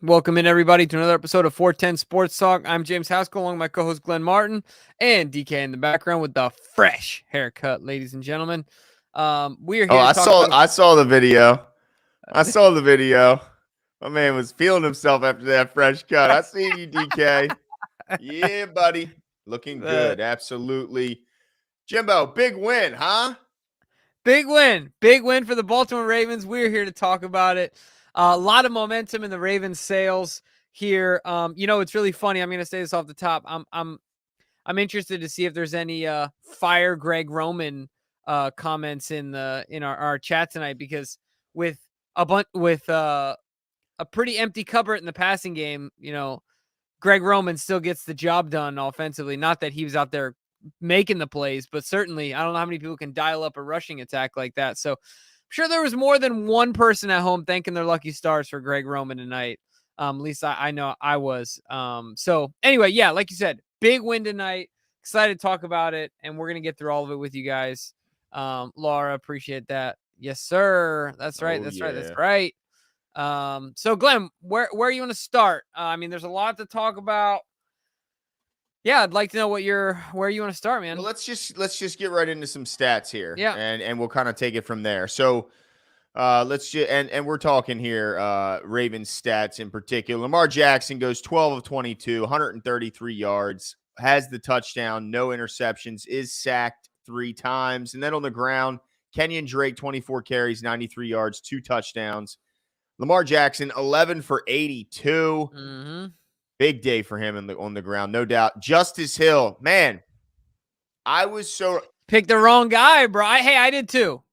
Welcome in, everybody, to another episode of 410 Sports Talk. I'm James Haskell, along with my co-host Glenn Martin, and DK in the background with the fresh haircut, ladies and gentlemen. We are here to talk about. I saw the video. I saw the video. My man was feeling himself after that fresh cut. I seen you, DK. Yeah, buddy. Looking good. Absolutely. Jimbo, big win, huh? Big win for the Baltimore Ravens. We're here to talk about it. A lot of momentum in the Ravens' sales here. It's really funny. I'm going to say this off the top. I'm interested to see if there's any fire Greg Roman comments in our chat tonight, because with a pretty empty cupboard in the passing game, Greg Roman still gets the job done offensively. Not that he was out there making the plays, but certainly I don't know how many people can dial up a rushing attack like that. So I'm sure there was more than one person at home thanking their lucky stars for Greg Roman tonight. At least I know I was. So anyway, yeah, like you said, big win tonight. Excited to talk about it, and we're going to get through all of it with you guys. Laura, appreciate that. Yes, sir. That's right. That's right. So Glenn, where you want to start? There's a lot to talk about. Yeah, I'd like to know where you want to start, man. Well, let's just get right into some stats here. Yeah. And we'll kind of take it from there. So and we're talking here Ravens stats in particular. Lamar Jackson goes 12 of 22, 133 yards, has the touchdown, no interceptions, is sacked 3 times. And then on the ground, Kenyon Drake, 24 carries, 93 yards, 2 touchdowns. Lamar Jackson, 11 for 82. Mm-hmm. Big day for him on the ground, no doubt. Justice Hill, man, I was so picked the wrong guy, bro. I did too.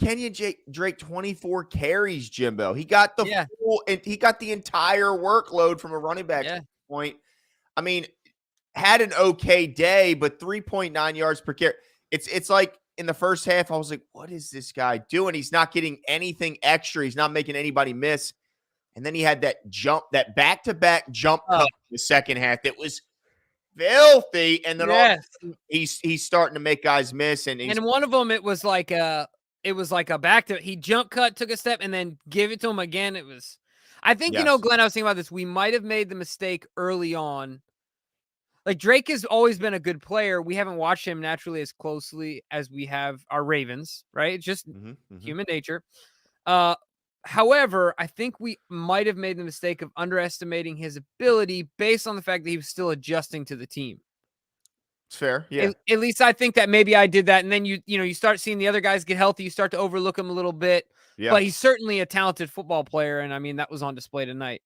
Kenyon Drake, 24 carries, Jimbo. He got the full, and he got the entire workload from a running back point. I mean, had an okay day, but 3.9 yards per carry. It's like in the first half, I was like, what is this guy doing? He's not getting anything extra. He's not making anybody miss. And then he had that back-to-back jump cut in the second half that was filthy. And then he's starting to make guys miss. And one of them, it was like a back to, he jump cut, took a step, and then give it to him again. It was, I think, Glenn, I was thinking about this. We might have made the mistake early on. Like, Drake has always been a good player. We haven't watched him naturally as closely as we have our Ravens, right? It's just human nature. However, I think we might have made the mistake of underestimating his ability based on the fact that he was still adjusting to the team. It's fair. Yeah. At least I think that maybe I did that. And then you start seeing the other guys get healthy. You start to overlook him a little bit. Yeah. But he's certainly a talented football player. And that was on display tonight.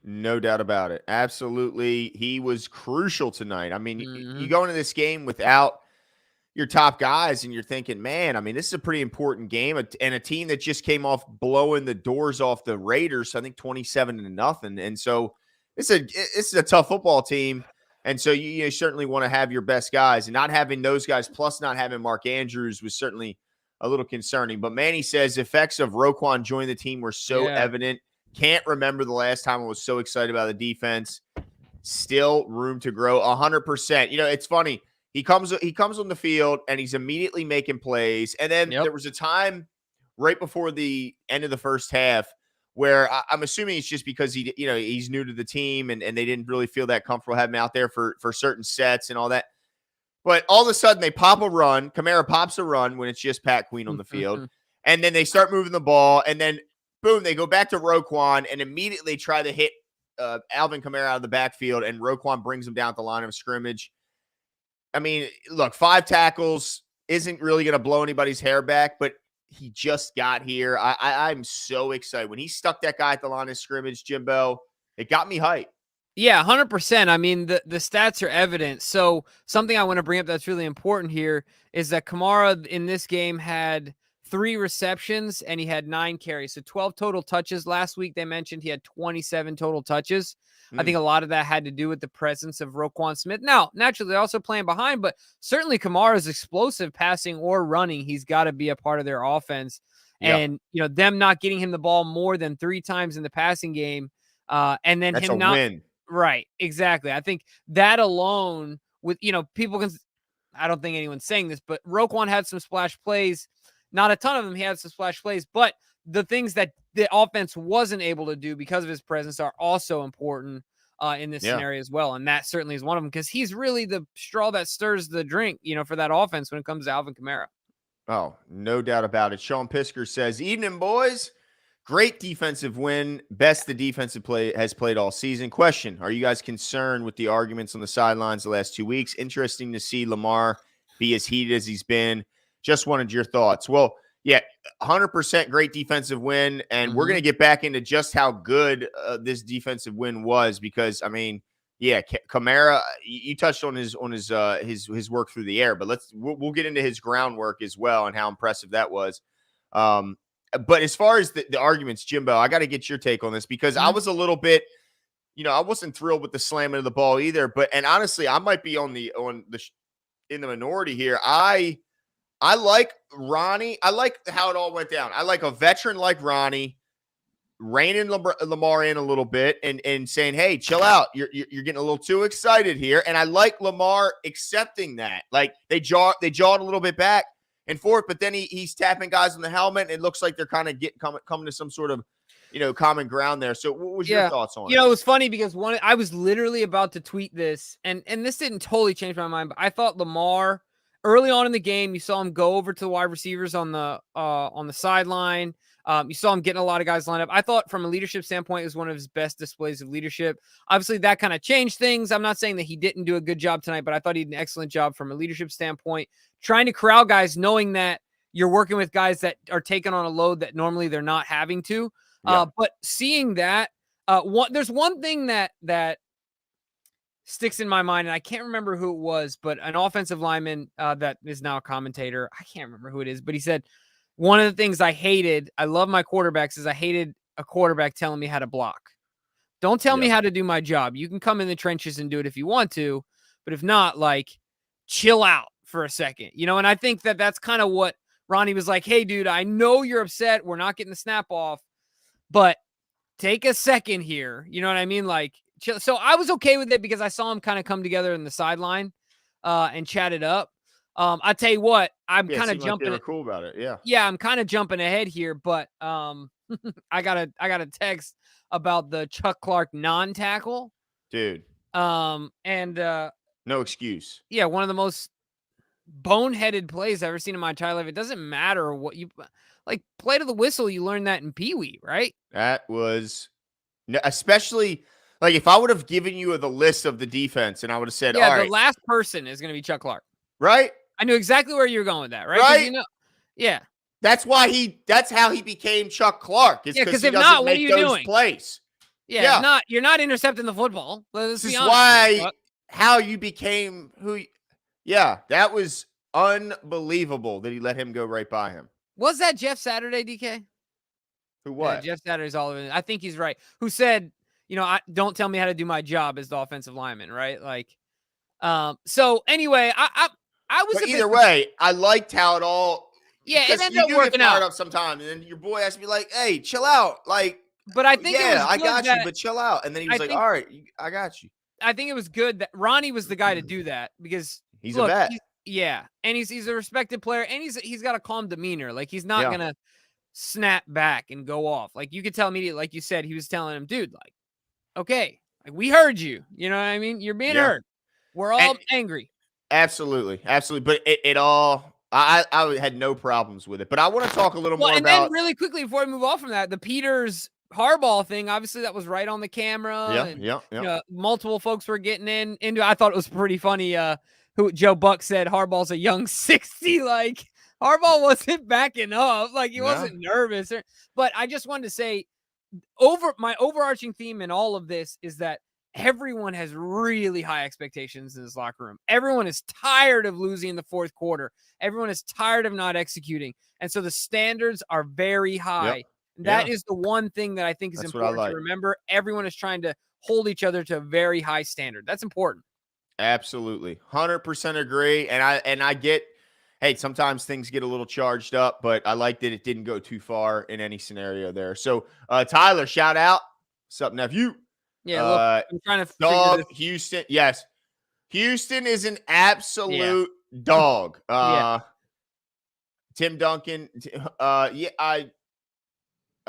No doubt about it. Absolutely. He was crucial tonight. You go into this game without your top guys and you're thinking, man, this is a pretty important game, and a team that just came off blowing the doors off the Raiders, I think 27-0. And so this is a tough football team. And so you certainly want to have your best guys, and not having those guys plus not having Mark Andrews was certainly a little concerning. But Manny says effects of Roquan joining the team were so evident. Can't remember the last time I was so excited about the defense. Still room to grow 100%. It's funny. He comes on the field and he's immediately making plays. And then there was a time right before the end of the first half where I'm assuming it's just because he's new to the team and they didn't really feel that comfortable having him out there for certain sets and all that. But all of a sudden they pop a run. Kamara pops a run when it's just Pat Queen on the field. And then they start moving the ball. And then, boom, they go back to Roquan and immediately try to hit Alvin Kamara out of the backfield. And Roquan brings him down at the line of scrimmage. Look, 5 tackles isn't really going to blow anybody's hair back, but he just got here. I'm so excited. When he stuck that guy at the line of scrimmage, Jimbo, it got me hyped. Yeah, 100%. The stats are evident. So something I want to bring up that's really important here is that Kamara in this game had 3 receptions and he had 9 carries. So 12 total touches. Last week they mentioned he had 27 total touches. I think a lot of that had to do with the presence of Roquan Smith. Now, naturally, they're also playing behind, but certainly Kamara's explosive passing or running. He's got to be a part of their offense. Yeah. And, them not getting him the ball more than 3 times in the passing game. And then that's him not win. Right. Exactly. I think that alone with, people can, I don't think anyone's saying this, but Roquan had some splash plays. Not a ton of them. He had some splash plays, but the things that the offense wasn't able to do because of his presence are also important in this Yeah. scenario as well. And that certainly is one of them because he's really the straw that stirs the drink, for that offense when it comes to Alvin Kamara. Oh, no doubt about it. Sean Pisker says, "Evening, boys. Great defensive win. Best the defensive play has played all season. Question: Are you guys concerned with the arguments on the sidelines the last 2 weeks? Interesting to see Lamar be as heated as he's been. Just wanted your thoughts." Well, yeah, 100% great defensive win, and we're going to get back into just how good this defensive win was because, I mean, yeah, Kamara, you touched on his work through the air, but we'll get into his groundwork as well and how impressive that was. But as far as the arguments, Jimbo, I got to get your take on this because I was a little bit, I wasn't thrilled with the slamming of the ball either. And honestly, I might be in the minority here. I like Ronnie. I like how it all went down. I like a veteran like Ronnie reining Lamar in a little bit and saying, "Hey, chill out. You're getting a little too excited here." And I like Lamar accepting that. Like they jawed a little bit back and forth, but then he's tapping guys on the helmet. And it looks like they're kind of coming to some sort of common ground there. So what was your thoughts on it? It was funny because I was literally about to tweet this, and this didn't totally change my mind, but I thought Lamar early on in the game, you saw him go over to the wide receivers on the sideline. You saw him getting a lot of guys lined up. I thought from a leadership standpoint, it was one of his best displays of leadership. Obviously, that kind of changed things. I'm not saying that he didn't do a good job tonight, but I thought he did an excellent job from a leadership standpoint, trying to corral guys, knowing that you're working with guys that are taking on a load that normally they're not having to. Yeah. But seeing that, there's one thing that sticks in my mind, and I can't remember who it was, but an offensive lineman that is now a commentator, I can't remember who it is, but he said, one of the things I love my quarterbacks, is I hated a quarterback telling me how to block. Don't tell me how to do my job. You can come in the trenches and do it if you want to, but if not, like, chill out for a second, and I think that that's kind of what Ronnie was like. Hey, dude, I know you're upset. We're not getting the snap off, but take a second here. You know what I mean? Like, chill. So I was okay with it because I saw him kind of come together in the sideline and chat it up. I tell you what, I'm kind of jumping. They were cool about it. Yeah. Yeah, I'm kind of jumping ahead here, but I got a text about the Chuck Clark non-tackle, dude. And no excuse. Yeah, one of the most boneheaded plays I've ever seen in my entire life. It doesn't matter what you like. Play to the whistle. You learn that in Pee Wee, right? That was, especially. Like, if I would have given you the list of the defense and I would have said, all right. The last person is going to be Chuck Clark. Right? I knew exactly where you were going with that, right? Right? Yeah. That's how he became Chuck Clark. It's because he doesn't make those plays. Yeah. Not, you're not intercepting the football. This is why how you became who. Yeah, that was unbelievable that he let him go right by him. Was that Jeff Saturday, DK? Who what? Yeah, Jeff Saturday's all over it. I think he's right. Who said, don't tell me how to do my job as the offensive lineman, right? Like, so anyway, I was. But either way, I liked how it all. Yeah, it ended up working out. Up sometimes, and then your boy has to be like, "Hey, chill out." Like, but I think I got you, but chill out. And then he was like, "All right, I got you." I think it was good that Ronnie was the guy to do that because he's a vet. And he's a respected player, and he's got a calm demeanor. Like, he's not gonna snap back and go off. Like, you could tell immediately, like you said, he was telling him, dude, like, okay, like, we heard you. You know what I mean? You're being heard. We're all angry. Absolutely. But it all, I had no problems with it. But I want to talk a little more about. Then really quickly before we move off from that, the Peters Harbaugh thing, obviously that was right on the camera. Yeah. Multiple folks were getting into. I thought it was pretty funny. Who Joe Buck said Harbaugh's a young 60. Like, Harbaugh wasn't backing up. Like, he wasn't nervous. But I just wanted to say, my overarching theme in all of this is that everyone has really high expectations in this locker room. Everyone is tired of losing in the fourth quarter. Everyone is tired of not executing. And so the standards are very high. Yep. That is the one thing that I think is important to remember. Everyone is trying to hold each other to a very high standard. That's important. Absolutely. 100% agree. And I get, hey, sometimes things get a little charged up, but I like that it didn't go too far in any scenario there. So, Tyler, shout out. What's up, nephew? Yeah, look, I'm trying to dog Houston. Yes. Houston is an absolute dog. Tim Duncan.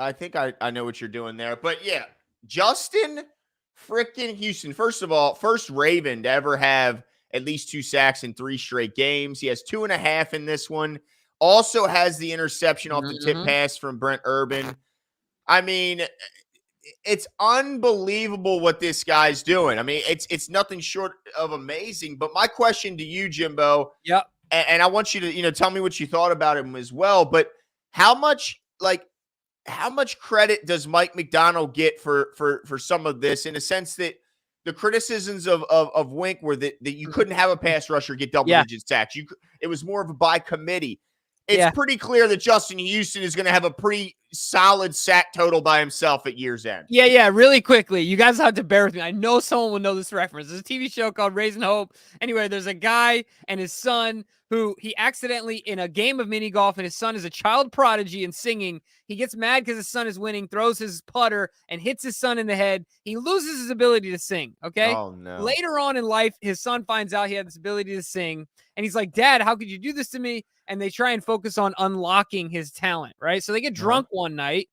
I think I know what you're doing there. But yeah, Justin freaking Houston. First of all, first Raven to ever have at least 2 sacks in 3 straight games. He has 2.5 in this one. Also has the interception off the tip pass from Brent Urban. I mean, it's unbelievable what this guy's doing. I mean, it's nothing short of amazing. But my question to you, Jimbo, Yep. and I want you to, tell me what you thought about him as well. But how much credit does Mike McDonald get for some of this, in a sense that the criticisms of Wink were that you couldn't have a pass rusher get double-digit sacks. It was more of a by committee. It's pretty clear that Justin Houston is going to have a pretty solid sack total by himself at year's end. Yeah. Really quickly, you guys have to bear with me. I know someone will know this reference. There's a TV show called Raising Hope. Anyway, there's a guy and his son who he accidentally, in a game of mini golf, and his son is a child prodigy in singing. He gets mad because his son is winning, throws his putter, and hits his son in the head. He loses his ability to sing, okay? Oh, no. Later on in life, his son finds out he had this ability to sing, and he's like, Dad, how could you do this to me? And they try and focus on unlocking his talent, right? So they get drunk one night,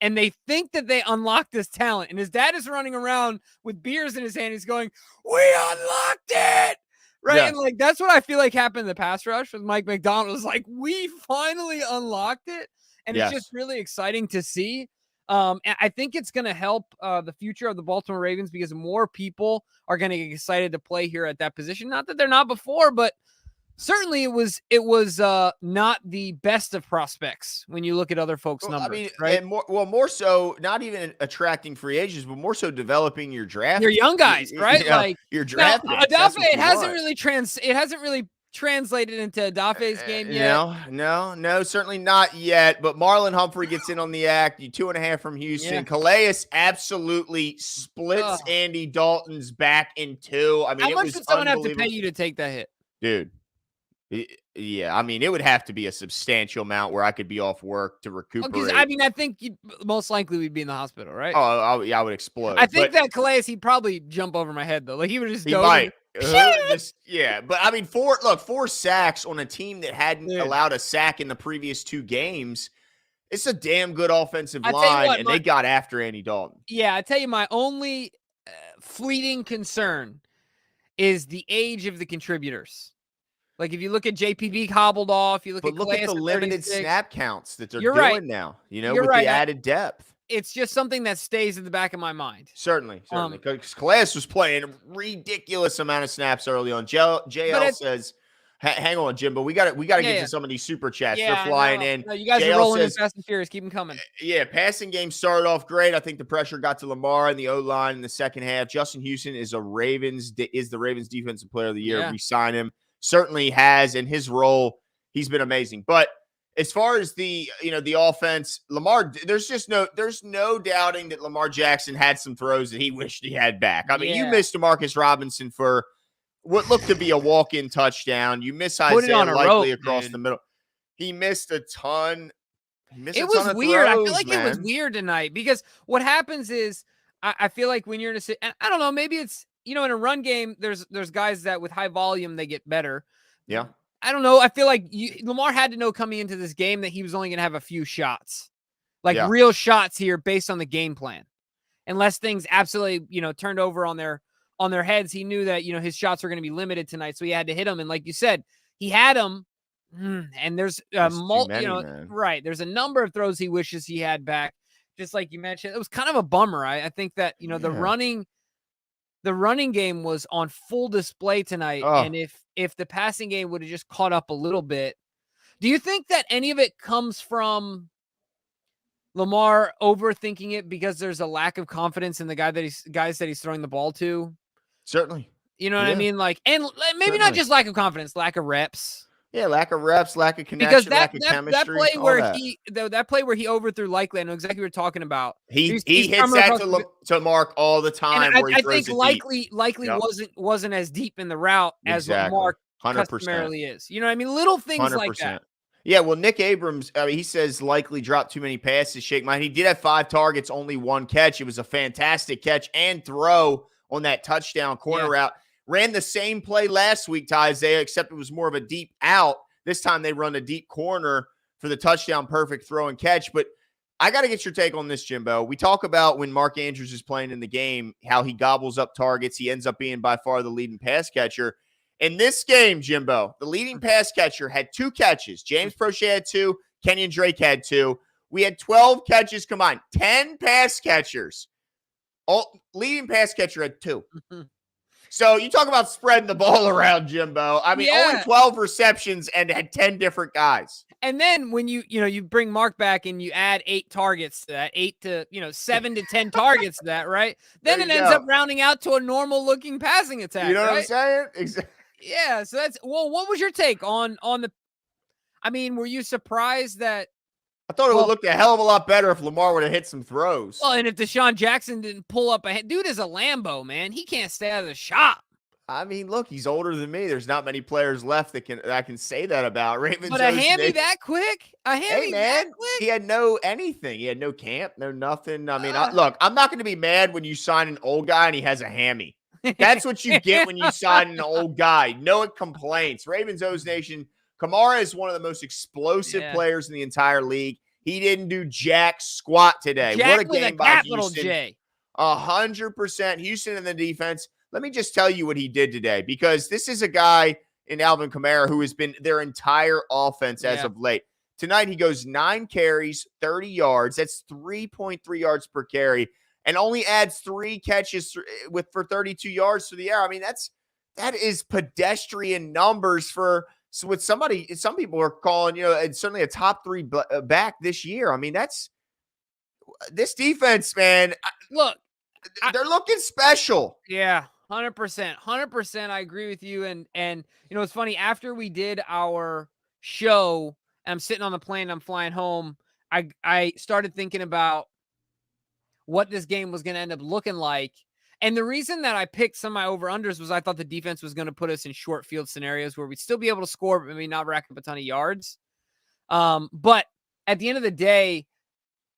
and they think that they unlocked this talent. And his dad is running around with beers in his hand. He's going, we unlocked it! Right? Yeah. And like, that's what I feel like happened in the pass rush with Mike McDonald. It was like, we finally unlocked it. And it's just really exciting to see. And I think it's going to help the future of the Baltimore Ravens, because more people are going to get excited to play here at that position. Not that they're not before, but certainly it was not the best of prospects when you look at other folks' numbers. I mean, right? And more so, not even attracting free agents, but more so developing your draft. Your young guys, right? Like your draft. Adafe, it hasn't really translated into Adafe's game yet. No, certainly not yet. But Marlon Humphrey gets in on the act. 2.5 from Houston. Yeah. Calais absolutely splits Andy Dalton's back in 2. I mean, how much did someone have to pay you to take that hit, dude? Yeah, I mean, it would have to be a substantial amount where I could be off work to recuperate. I mean, I think most likely we'd be in the hospital, right? Oh, yeah, I would explode. I think that Calais, he'd probably jump over my head, though. Like, he would just go. Might. But I mean, 4 sacks on a team that hadn't allowed a sack in the previous 2 games. It's a damn good offensive line, and they got after Andy Dalton. Yeah, I tell you, my only fleeting concern is the age of the contributors. Like, if you look at JPB hobbled off, you look at the limited snap counts that they're doing now, with the added depth. It's just something that stays in the back of my mind. Certainly. Because Calais was playing a ridiculous amount of snaps early on. JL says, hang on, Jimbo. We got to get to some of these super chats. They're flying in. No, you guys are rolling in fast and furious. Keep them coming. Yeah, passing game started off great. I think the pressure got to Lamar and the O-line in the second half. Justin Houston is the Ravens Defensive Player of the Year. We sign him. Certainly has, in his role, he's been amazing. But as far as the offense, Lamar, there's no doubting that Lamar Jackson had some throws that he wished he had back. I mean, you missed DeMarcus Robinson for what looked to be a walk-in touchdown. You miss Isaiah Likely across the middle. He missed a ton. It was weird. I feel like it was weird tonight, because what happens is I feel like when you're in I don't know, maybe it's, in a run game, there's guys that with high volume, they get better. Yeah. I don't know. I feel like Lamar had to know coming into this game that he was only going to have a few shots, real shots here based on the game plan. Unless things absolutely, turned over on their heads, he knew that, his shots were going to be limited tonight. So he had to hit them. And like you said, he had them. And there's right. There's a number of throws he wishes he had back. Just like you mentioned, it was kind of a bummer. I think that, the running game was on full display tonight. And if the passing game would have just caught up a little bit, do you think that any of it comes from Lamar overthinking it because there's a lack of confidence in the guys that he's throwing the ball to? Certainly. You know what I mean? Like, and maybe not just lack of confidence, lack of reps. Yeah, lack of reps, lack of connection, lack of chemistry. That play where he overthrew Likely, I know exactly what you're talking about. He hits that to Mark all the time. I think Likely wasn't as deep in the route as what Mark 100%. Customarily is. You know what I mean? Little things 100%. Like that. Yeah, well, Nick Abrams, he says Likely dropped too many passes. Shake mine. He did have 5 targets, only 1 catch. It was a fantastic catch and throw on that touchdown corner route. Ran the same play last week to Isaiah, except it was more of a deep out. This time they run a deep corner for the touchdown, perfect throw and catch. But I got to get your take on this, Jimbo. We talk about when Mark Andrews is playing in the game, how he gobbles up targets. He ends up being by far the leading pass catcher. In this game, Jimbo, the leading pass catcher had 2 catches. James Prochet had 2. Kenyon Drake had 2. We had 12 catches combined. 10 pass catchers. Leading pass catcher had 2. So you talk about spreading the ball around, Jimbo. I mean, only 12 receptions and had 10 different guys. And then when you bring Mark back and you add 8 targets to that, 8 to 7 to 10 targets to that, right? Then it ends up rounding out to a normal looking passing attack. You know what I'm right? saying? Exactly. Yeah. So what was your take on the? I mean, were you surprised that? I thought it would look a hell of a lot better if Lamar would have hit some throws. Well, and if Deshaun Jackson didn't pull up dude is a Lambo, man. He can't stay out of the shop. I mean, look, he's older than me. There's not many players left that I can say that about. Ravens. But a hammy that quick? A hammy that quick? He had no anything. He had no camp, no nothing. I mean, look, I'm not going to be mad when you sign an old guy and he has a hammy. That's what you get when you sign an old guy. No complaints. Ravens O's Nation. Kamara is one of the most explosive players in the entire league. He didn't do jack squat today. Jack what a game by Houston. J. 100% Houston in the defense. Let me just tell you what he did today, because this is a guy in Alvin Kamara who has been their entire offense as of late. Tonight, he goes 9 carries, 30 yards. That's 3.3 yards per carry, and only adds 3 catches for 32 yards through the air. I mean, that is pedestrian numbers for with somebody. Some people are calling, it's certainly a top 3 back this year. I mean, that's this defense, man. Look, they're looking special. Yeah. 100%. I agree with you. And it's funny, after we did our show, I'm sitting on the plane, I'm flying home, I started thinking about what this game was going to end up looking like. And the reason that I picked some of my over-unders was I thought the defense was going to put us in short field scenarios where we'd still be able to score, but maybe not rack up a ton of yards. But at the end of the day,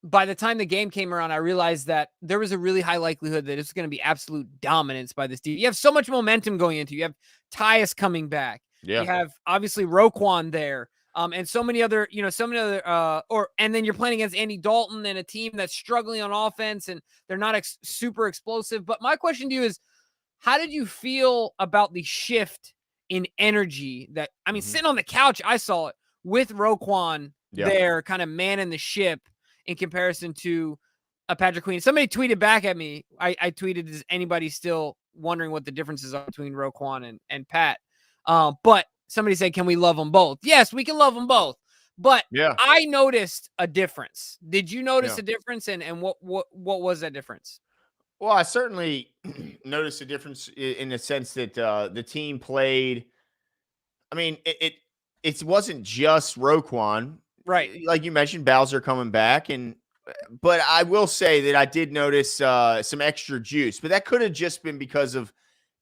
by the time the game came around, I realized that there was a really high likelihood that it's going to be absolute dominance by this team. You have so much momentum going into. You have Tyus coming back. Yeah. You have obviously Roquan there, and so many other, and then you're playing against Andy Dalton and a team that's struggling on offense, and they're not super explosive. But my question to you is, how did you feel about the shift in energy? That sitting on the couch, I saw it with Roquan there, kind of manning the ship, in comparison to a Patrick Queen. Somebody tweeted back at me. I tweeted, is anybody still wondering what the differences are between Roquan and Pat? But somebody said, can we love them both? Yes, we can love them both. But I noticed a difference. Did you notice a difference? And what was that difference? Well, I certainly noticed a difference in the sense that the team played. I mean, it wasn't just Roquan. Right. Like you mentioned, Bowser coming back. But I will say that I did notice some extra juice. But that could have just been because of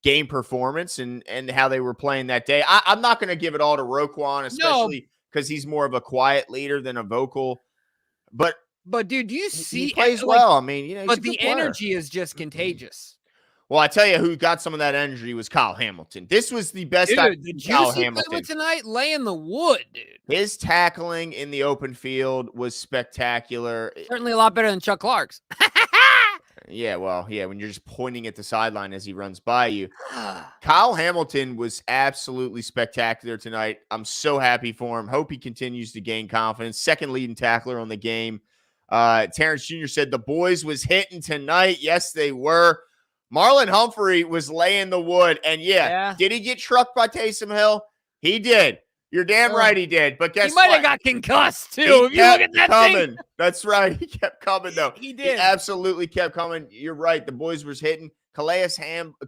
game performance and how they were playing that day. I'm not going to give it all to Roquan, especially because he's more of a quiet leader than a vocal. But dude, do you see he plays well? I mean, but the energy is just contagious. Well, I tell you, who got some of that energy was Kyle Hamilton. This was the best. Dude, the Kyle Hamilton tonight, laying the wood, dude. His tackling in the open field was spectacular. Certainly a lot better than Chuck Clark's. Yeah, well, when you're just pointing at the sideline as he runs by you. Kyle Hamilton was absolutely spectacular tonight. I'm so happy for him. Hope he continues to gain confidence. Second leading tackler on the game. Terrence Jr. said the boys was hitting tonight. Yes, they were. Marlon Humphrey was laying the wood. And did he get trucked by Taysom Hill? He did. You're damn right he did. But guess what? He might have got concussed, too. If you look at that thing. That's right. He kept coming, though. He did. He absolutely kept coming. You're right. The boys was hitting. Calais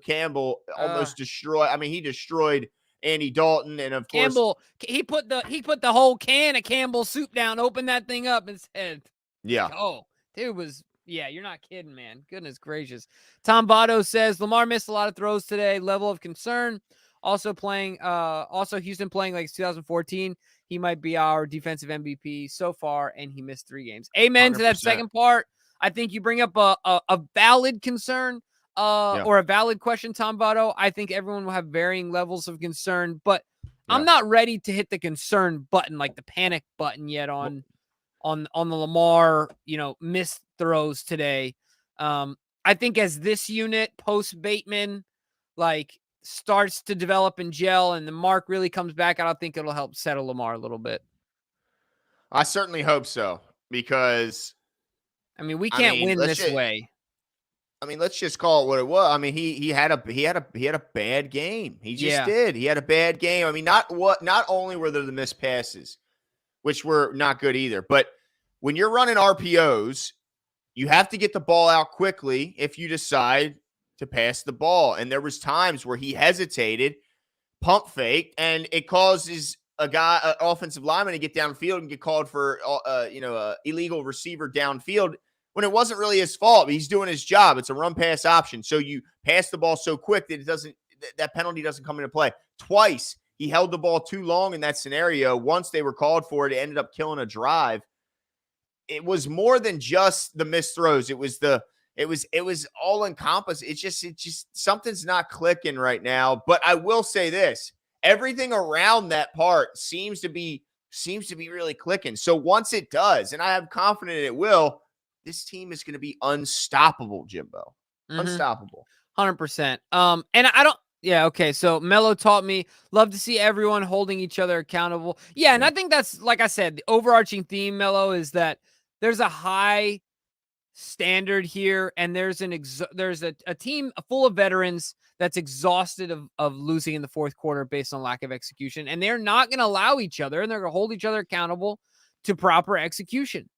Campbell almost destroyed. I mean, he destroyed Andy Dalton. And, of course, Campbell, he put the whole can of Campbell soup down, opened that thing up, and said, oh, dude was – yeah, you're not kidding, man. Goodness gracious. Tom Votto says Lamar missed a lot of throws today. Level of concern. Also Houston playing like 2014. He might be our defensive MVP so far, and he missed 3 games. Amen 100%. To that second part. I think you bring up a valid concern or a valid question, Tom Votto. I think everyone will have varying levels of concern, but I'm not ready to hit the concern button, like the panic button yet on on the Lamar, missed throws today. I think as this unit post Bateman, like, starts to develop and gel and the Mark really comes back, I don't think it'll help settle Lamar a little bit. I certainly hope so, because I mean, we I can't mean, win this way. let's just call it what it was. I mean, he had a bad game. He just Yeah. did. He had a bad game. I mean, not only were there the missed passes, which were not good either, but when you're running RPOs, you have to get the ball out quickly if you decide to pass the ball. And there was times where he hesitated, pump faked, and it causes an offensive lineman, to get downfield and get called for, illegal receiver downfield, when it wasn't really his fault. He's doing his job. It's a run pass option. So you pass the ball so quick that that penalty doesn't come into play. Twice he held the ball too long in that scenario. Once they were called for it, it ended up killing a drive. It was more than just the missed throws. It was all encompassing. It's just something's not clicking right now. But I will say this: everything around that part seems to be really clicking. So once it does, and I am confident it will, this team is going to be unstoppable, Jimbo. Unstoppable. 100%. And I don't. Yeah, okay. So Mello taught me, love to see everyone holding each other accountable. Yeah, and I think that's, like I said, the overarching theme, Mello, is that there's a high standard here, and there's a team full of veterans that's exhausted of losing in the fourth quarter based on lack of execution, and they're not going to allow each other, and they're going to hold each other accountable to proper execution.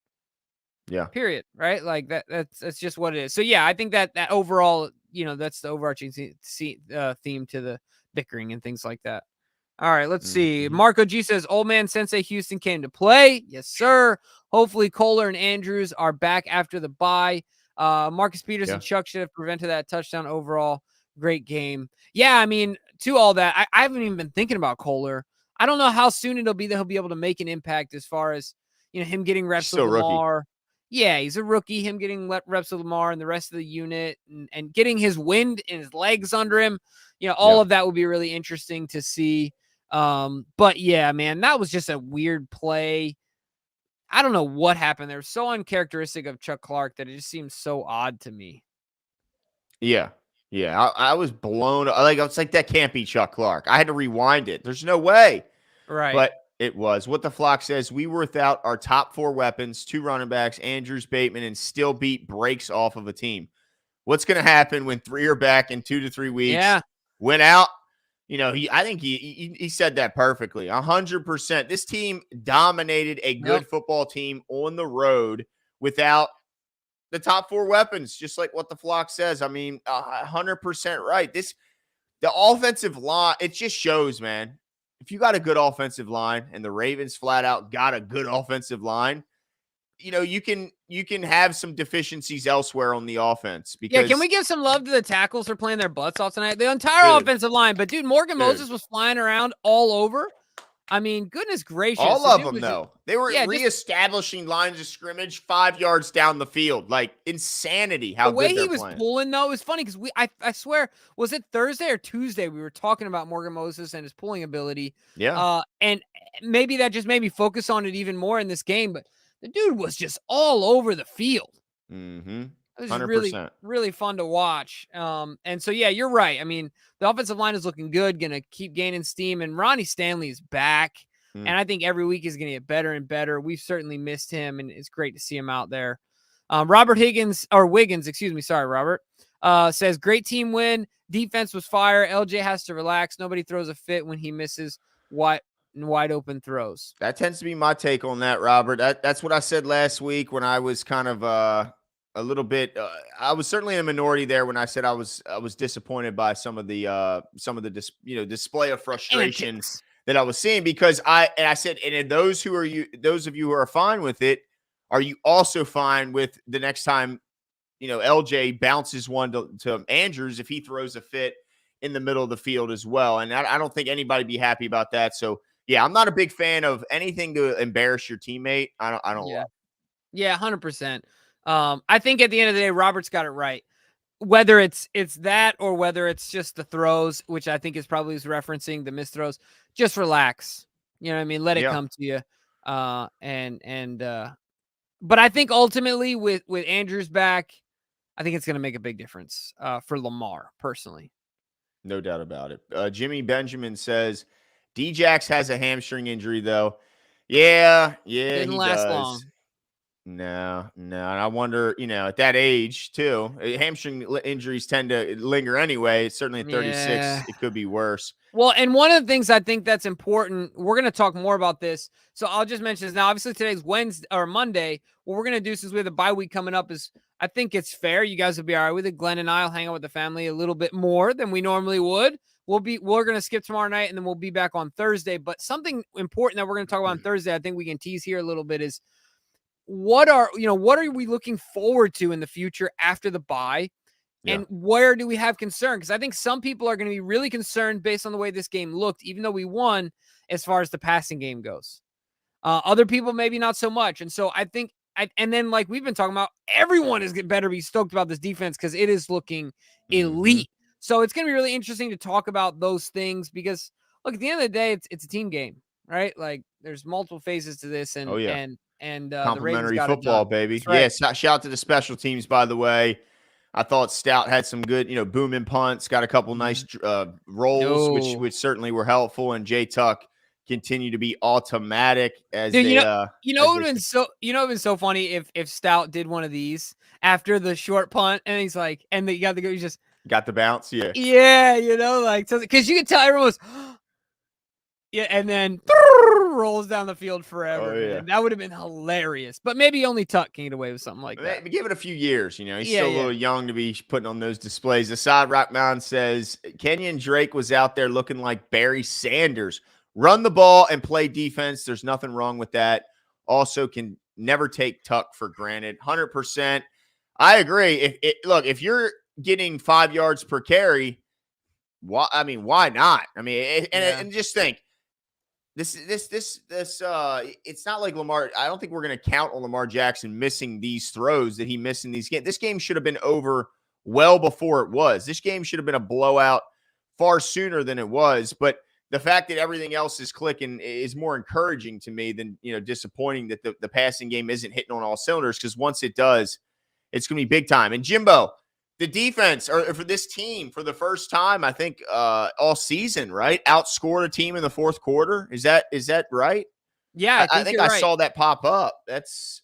Yeah. Period. Right? Like that's just what it is. So yeah, I think that overall, that's the overarching theme to the bickering and things like that. All right, let's see. Marco G says, old man Sensei Houston came to play. Yes, sir. Hopefully Kohler and Andrews are back after the bye. Marcus Peters and Chuck should have prevented that touchdown overall. Great game. Yeah, I mean, to all that, I haven't even been thinking about Kohler. I don't know how soon it'll be that he'll be able to make an impact as far as, him getting reps with Lamar. Rookie. Yeah, he's a rookie. Him getting reps with Lamar and the rest of the unit, and getting his wind and his legs under him. All of that would be really interesting to see. But yeah, man, that was just a weird play. I don't know what happened there. So uncharacteristic of Chuck Clark that it just seems so odd to me. Yeah. Yeah. I was blown. I was like, that can't be Chuck Clark. I had to rewind it. There's no way. Right. But it was. What the Flock says, we were without our top 4 weapons, 2 running backs, Andrews, Bateman, and still beat breaks off of a team. What's going to happen when 3 are back in 2 to 3 weeks? Yeah. Went out. I think he said that perfectly. 100%. This team dominated a good football team on the road without the top 4 weapons, just like what the Flock says. I mean, 100% right. The offensive line, it just shows, man. If you got a good offensive line, and the Ravens flat out got a good offensive line, you can have some deficiencies elsewhere on the offense. Because can we give some love to the tackles for playing their butts off tonight? The entire offensive line, but dude, Morgan Moses was flying around all over. I mean, goodness gracious. All of them, though. They were reestablishing lines of scrimmage 5 yards down the field. Like, insanity how good they're playing. The way he was pulling, though, is funny because I swear, was it Thursday or Tuesday we were talking about Morgan Moses and his pulling ability? Yeah. And maybe that just made me focus on it even more in this game, but the dude was just all over the field. Mm-hmm. It was really, really fun to watch. And so, yeah, you're right. I mean, the offensive line is looking good, going to keep gaining steam. And Ronnie Stanley is back. And I think every week is going to get better and better. We've certainly missed him, and it's great to see him out there. Wiggins, excuse me. Sorry, Robert. Says, great team win. Defense was fire. LJ has to relax. Nobody throws a fit when he misses wide open throws. That tends to be my take on that, Robert. That's what I said last week when I was kind of a little bit. I was certainly in a minority there when I said I was disappointed by some of the display of frustration that I was seeing, because I said, and those of you who are fine with it, are you also fine with the next time LJ bounces one to Andrews if he throws a fit in the middle of the field as well? And I don't think anybody be happy about that. So yeah, I'm not a big fan of anything to embarrass your teammate. I don't love. Yeah, 100%. I think at the end of the day, Robert's got it right. Whether it's that or whether it's just the throws, which I think is probably referencing the missed throws, just relax. You know what I mean? Let it come to you. And But I think ultimately with Andrews back, I think it's going to make a big difference for Lamar personally. No doubt about it. Jimmy Benjamin says Djax has a hamstring injury, though. Yeah, Didn't he last does. long. No. And I wonder, at that age too, hamstring injuries tend to linger anyway. Certainly at 36, Yeah. it could be worse. Well, and one of the things I think that's important, we're going to talk more about this. So I'll just mention this now. Obviously, today's Wednesday or Monday. What we're going to do since we have the bye week coming up is I think it's fair. You guys will be all right with it. Glenn and I will hang out with the family a little bit more than we normally would. We're going to skip tomorrow night and then we'll be back on Thursday. But something important that we're going to talk about on Thursday, I think we can tease here a little bit is what are we looking forward to in the future after the bye? Yeah. And where do we have concern? Because I think some people are going to be really concerned based on the way this game looked, even though we won as far as the passing game goes. Other people, maybe not so much. And so I think, and then like we've been talking about, everyone is better be stoked about this defense because it is looking elite. So it's going to be really interesting to talk about those things because, look, at the end of the day, it's a team game, right? Like there's multiple phases to this, Oh yeah. and the Ravens Complimentary got it football, done. baby. That's right. Yeah. Shout out to the special teams, by the way. I thought Stout had some good, booming punts, got a couple nice rolls, which No. certainly were helpful. And Jay Tuck continued to be automatic as Dude, they it would have been so funny if Stout did one of these after the short punt, and he's like, and you got the guy who's just got the bounce. Yeah. yeah, like so because you can tell everyone was yeah, and then rolls down the field forever, Oh yeah. man. That would have been hilarious. But maybe only Tuck can get away with something like that. Give it a few years. He's Yeah, still a yeah. little young to be putting on those displays. The Side Rock Mound says Kenyon Drake was out there looking like Barry Sanders. Run the ball and play defense. There's nothing wrong with that. Also, can never take Tuck for granted. 100%. I agree. If you're getting 5 yards per carry, why not? And just think. This it's not like Lamar. I don't think we're going to count on Lamar Jackson missing these throws that he missed in these games. This game should have been over well before it was. This game should have been a blowout far sooner than it was. But the fact that everything else is clicking is more encouraging to me than, disappointing that the passing game isn't hitting on all cylinders, because once it does, it's going to be big time. And Jimbo, the defense, or for this team, for the first time, I think, all season, right, outscored a team in the fourth quarter. Is that right? Yeah, I think you're I right. saw that pop up. That's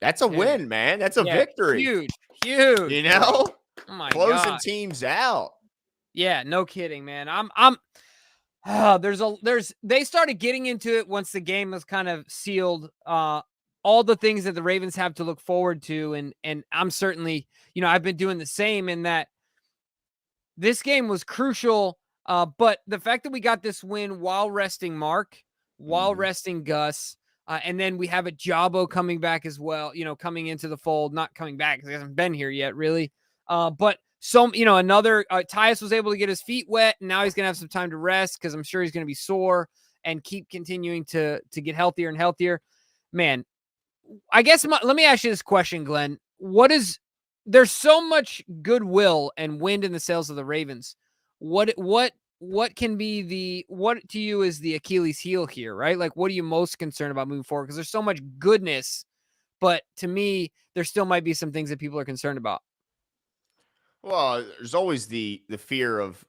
a win, man. That's a victory. Huge. Oh my closing God. teams out. Yeah, no kidding, man. They started getting into it once the game was kind of sealed. All the things that the Ravens have to look forward to, and I'm certainly, I've been doing the same in that this game was crucial. But the fact that we got this win while resting Mark, while resting Gus, and then we have a Jabo coming back as well, coming into the fold, not coming back because he hasn't been here yet, really. But another Tyus was able to get his feet wet, and now he's going to have some time to rest because I'm sure he's going to be sore and keep continuing to get healthier and healthier. Man, I guess let me ask you this question, Glenn. There's so much goodwill and wind in the sails of the Ravens. What can be what to you is the Achilles heel here, right? Like, what are you most concerned about moving forward? Because there's so much goodness, but to me, there still might be some things that people are concerned about. Well, there's always the fear of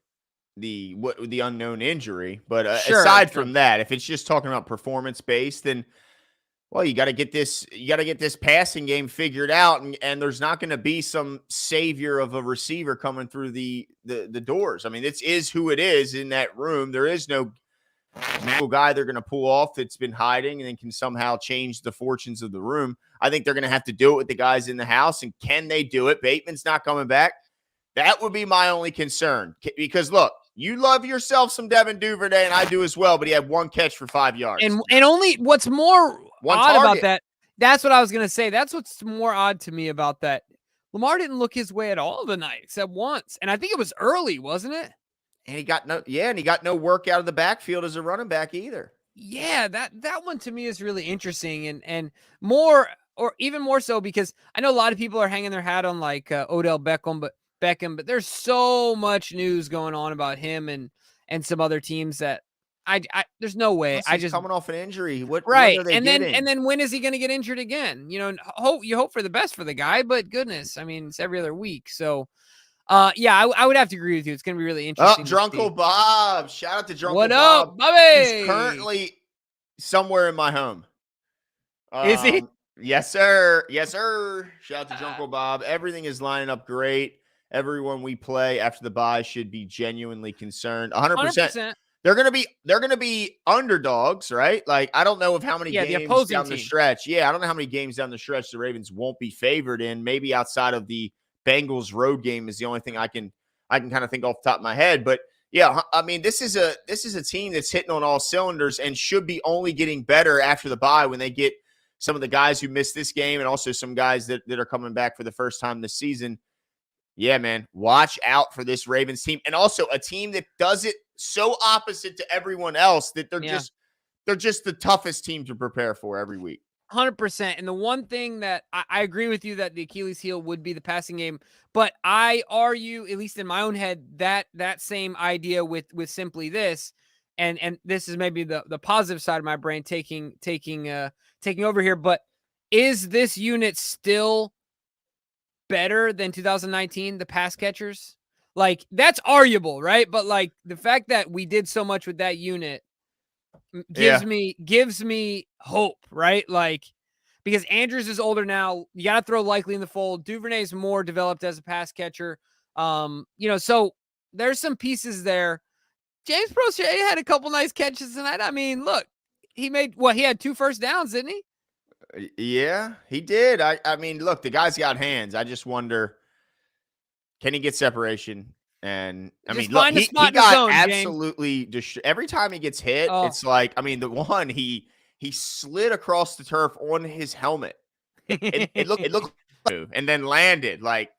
the unknown injury, but Sure. aside from that, if it's just talking about performance based, then well, you got to get this passing game figured out, and there's not going to be some savior of a receiver coming through the doors. I mean, this is who it is in that room. There is no guy they're going to pull off that's been hiding and then can somehow change the fortunes of the room. I think they're going to have to do it with the guys in the house, and can they do it? Bateman's not coming back. That would be my only concern, because look, you love yourself some Devin Duvernay, and I do as well, but he had one catch for 5 yards. And only what's more one odd target about that, that's what I was going to say. That's what's more odd to me about that. Lamar didn't look his way at all tonight, except once. And I think it was early, wasn't it? And he got no work out of the backfield as a running back either. Yeah, that one to me is really interesting, and more, or even more so, because I know a lot of people are hanging their hat on like Odell Beckham, but there's so much news going on about him and some other teams that There's no way. Plus, he's coming off an injury. What right. are they And getting? then when is he going to get injured again? You know, you hope for the best for the guy, but goodness, I mean, it's every other week. So, yeah, I would have to agree with you. It's going to be really interesting to see. Drunkle Bob. Shout out to What Drunkle up, Bob. He's Bobby? currently somewhere in my home. Is he? Yes, sir. Yes, sir. Shout out to Drunkle Bob. Everything is lining up great. Everyone we play after the bye should be genuinely concerned. 100%. 100%. They're gonna be underdogs, right? Like, I don't know of how many the games opposing down the team. stretch. Yeah, I don't know how many games down the stretch the Ravens won't be favored in. Maybe outside of the Bengals road game is the only thing I can kind of think off the top of my head. But yeah, I mean, this is a team that's hitting on all cylinders and should be only getting better after the bye when they get some of the guys who missed this game and also some guys that are coming back for the first time this season. Yeah, man, watch out for this Ravens team. And also a team that does it so opposite to everyone else that they're just the toughest team to prepare for every week. 100%. And the one thing that I agree with you that the Achilles heel would be the passing game, but I argue, at least in my own head, that same idea with simply this, and this is maybe the positive side of my brain taking over here, but is this unit still better than 2019, the pass catchers? Like, that's arguable, right? But like the fact that we did so much with that unit gives me hope, right? Like, because Andrews is older now, you got to throw Likely in the fold. Duvernay's more developed as a pass catcher. So there's some pieces there. James Prochet had a couple nice catches tonight. I mean, look, he had 2 first downs, didn't he? Yeah, he did. I mean, look, the guy's got hands. I just wonder, can he get separation? And I mean, look, he got zone, absolutely every time he gets hit. It's like, I mean, the one he slid across the turf on his helmet. It looked and then landed like,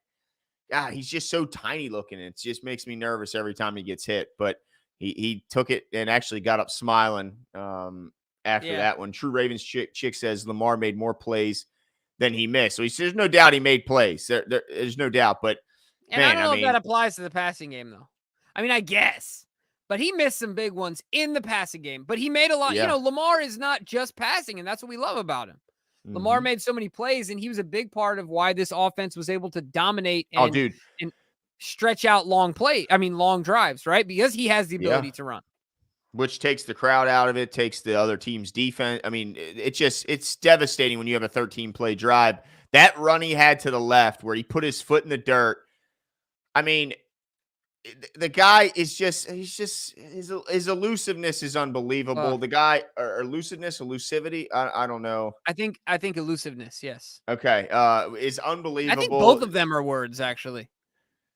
he's just so tiny looking. It just makes me nervous every time he gets hit. But he took it and actually got up smiling after that one. True Ravens chick says Lamar made more plays than he missed. So there's no doubt he made plays. There's no doubt. But and I don't know if that applies to the passing game, though. I mean, I guess. But he missed some big ones in the passing game. But he made a lot. Yeah. Lamar is not just passing, and that's what we love about him. Mm-hmm. Lamar made so many plays, and he was a big part of why this offense was able to dominate and stretch out long drives, right? Because he has the ability to run. Which takes the crowd out of it, takes the other team's defense. I mean, it's devastating when you have a 13-play drive. That run he had to the left where he put his foot in the dirt. I mean, the guy is his elusiveness is unbelievable. The guy, or elusivity, I don't know. I think elusiveness, yes. Okay, is unbelievable. I think both of them are words, actually.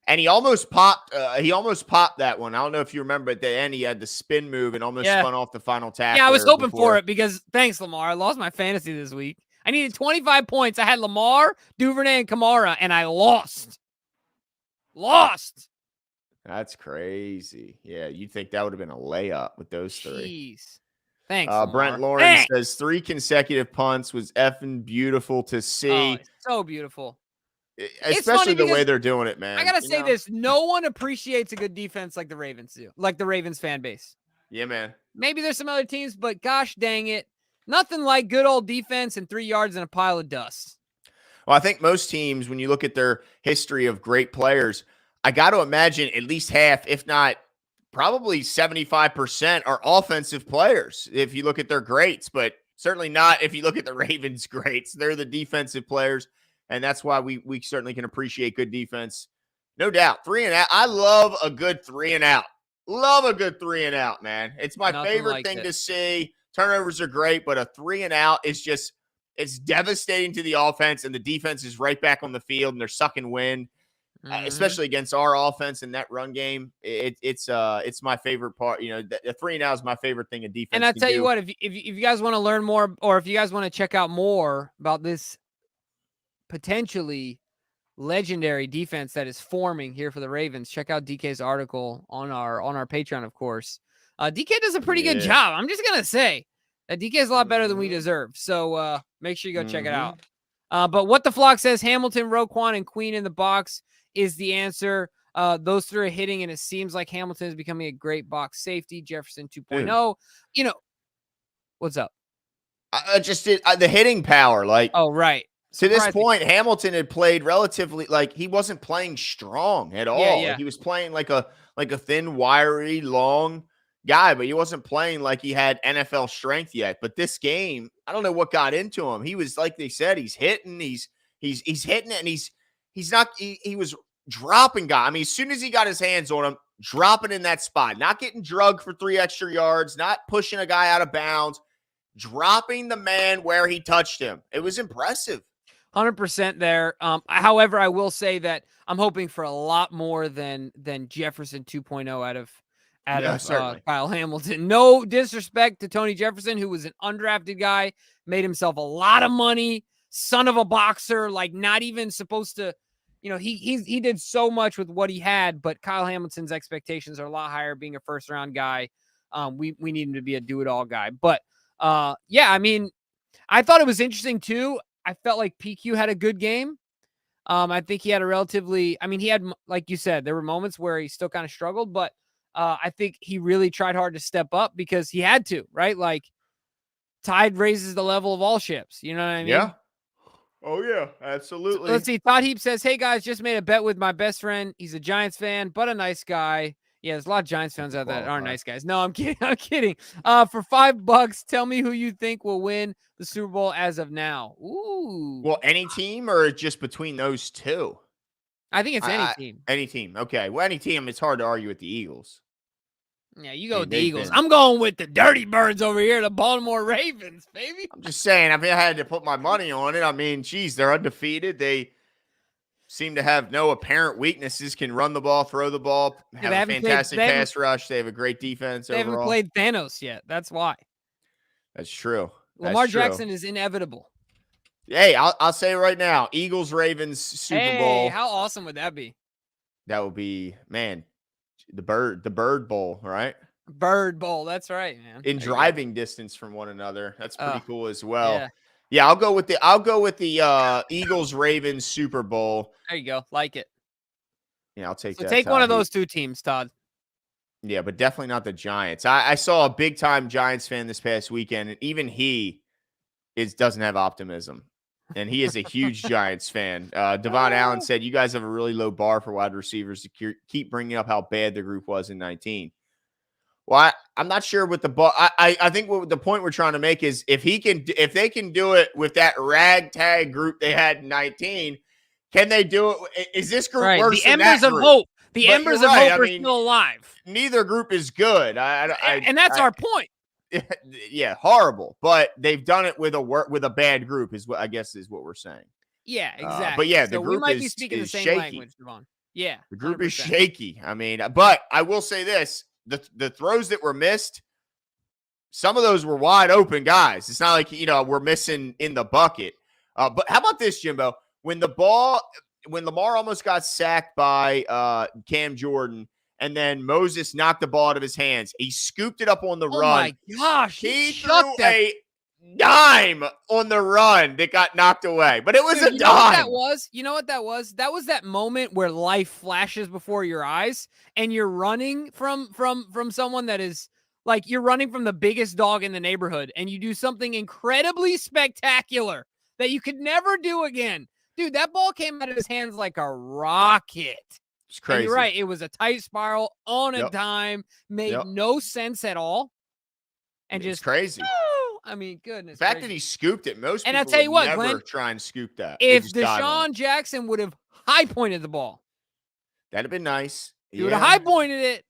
And he almost popped. That one. I don't know if you remember at the end, he had the spin move and almost spun off the final tackle. Yeah, I was hoping for it because thanks, Lamar. I lost my fantasy this week. I needed 25 points. I had Lamar, Duvernay, and Kamara, and I lost. That's crazy. Yeah, you'd think that would have been a layup with those three. Jeez. Thanks, Brent Lawrence says 3 consecutive punts was effing beautiful to see. Oh, so beautiful. Especially the way they're doing it, man. I got to say this. No one appreciates a good defense like the Ravens do, like the Ravens fan base. Yeah, man. Maybe there's some other teams, but gosh dang it. Nothing like good old defense and 3 yards and a pile of dust. Well, I think most teams, when you look at their history of great players, I got to imagine at least half, if not probably 75% are offensive players if you look at their greats, but certainly not if you look at the Ravens' greats. They're the defensive players. And that's why we certainly can appreciate good defense. No doubt. 3 and out. I love a good 3 and out. Love a good 3 and out, man. It's my favorite thing to see. Turnovers are great, but a 3 and out is it's devastating to the offense, and the defense is right back on the field, and they're sucking wind, especially against our offense in that run game. It's my favorite part. The 3 and out is my favorite thing in defense. And I tell you what, if you guys want to learn more, or if you guys want to check out more about this potentially legendary defense that is forming here for the Ravens, check out DK's article on our Patreon, of course. DK does a pretty good job. I'm just gonna say that DK is a lot better than we deserve. So make sure you go check it out. But what the flock says, Hamilton, Roquan, and Queen in the box is the answer. Those three are hitting, and it seems like Hamilton is becoming a great box safety. Jefferson 2.0. Dude. What's up? The hitting power. Like, Oh, right. to this Surprising. point, Hamilton had played relatively, like, he wasn't playing strong at all. Yeah. Like, he was playing like a thin, wiry, long guy, but he wasn't playing like he had NFL strength yet. But this game, I don't know what got into him. He was, like they said, he's hitting, he's hitting it, and he was dropping guy. I mean, as soon as he got his hands on him, dropping in that spot, not getting drugged for 3 extra yards, not pushing a guy out of bounds, dropping the man where he touched him. It was impressive. 100% there. However, I will say that I'm hoping for a lot more than Jefferson 2.0 out of Kyle Hamilton. No disrespect to Tony Jefferson, who was an undrafted guy, made himself a lot of money, son of a boxer, like not even supposed to, he did so much with what he had, but Kyle Hamilton's expectations are a lot higher being a first round guy. We need him to be a do-it-all guy. But yeah, I mean, I thought it was interesting too. I felt like PQ had a good game. I think he had he had, like you said, there were moments where he still kind of struggled, but I think he really tried hard to step up because he had to, right? Like, tide raises the level of all ships. You know what I mean? Yeah. Oh, yeah, absolutely. So let's see. Todd Heap says, "Hey, guys, just made a bet with my best friend. He's a Giants fan, but a nice guy." Yeah, there's a lot of Giants fans out there that aren't nice guys. No, I'm kidding. I'm kidding. For $5, tell me who you think will win the Super Bowl as of now. Ooh. Well, any team or just between those two? I think it's any team. Any team. Okay. Well, any team, it's hard to argue with the Eagles. Yeah, you go with the Eagles. I'm going with the Dirty Birds over here, the Baltimore Ravens, baby. I'm just saying, I had to put my money on it. I mean, geez, they're undefeated. They seem to have no apparent weaknesses, can run the ball, throw the ball, have a fantastic pass rush. They have a great defense overall. They haven't played Thanos yet. That's why. That's true. Lamar Jackson is inevitable. Hey, I'll say right now, Eagles-Ravens Super Bowl. How awesome would that be? That would be, man, the Bird Bowl, right? Bird Bowl. That's right, man. In driving distance from one another. That's pretty cool as well. Yeah, I'll go with the Eagles-Ravens Super Bowl. There you go. Like it. Yeah, I'll take that. So take one of those two teams, Todd. Yeah, but definitely not the Giants. I saw a big-time Giants fan this past weekend, and even he doesn't have optimism. And he is a huge Giants fan. Devon Allen said, "You guys have a really low bar for wide receivers to keep bringing up how bad the group was in 19." Well, I'm not sure what the ball. I think what the point we're trying to make is if they can do it with that ragtag group they had in 19, can they do it? Is this group worse than that group? The embers of hope are still alive. Neither group is good. And that's our point. Yeah, horrible. But they've done it with a bad group, is what I guess is what we're saying. Yeah, exactly. But yeah, the group we might be speaking the same shaky. Language, Devon. Yeah, the group 100%. Is shaky. I mean, but I will say this: the throws that were missed, some of those were wide open guys. It's not like we're missing in the bucket. But how about this, Jimbo? When Lamar almost got sacked by Cam Jordan, and then Moses knocked the ball out of his hands, he scooped it up on the run. Oh my gosh! He threw a dime on the run that got knocked away, but it was a dime. You know what that was? That was that moment where life flashes before your eyes, and you're running from someone that is like you're running from the biggest dog in the neighborhood, and you do something incredibly spectacular that you could never do again. Dude, that ball came out of his hands like a rocket. It's crazy. And you're right. It was a tight spiral on a dime. Made no sense at all. And it's crazy. I mean, goodness. The fact that he scooped it, most people I'll tell you what, never Glenn, try and scoop that. If Deshaun Jackson would have high pointed the ball, that'd have been nice. He would have high pointed it.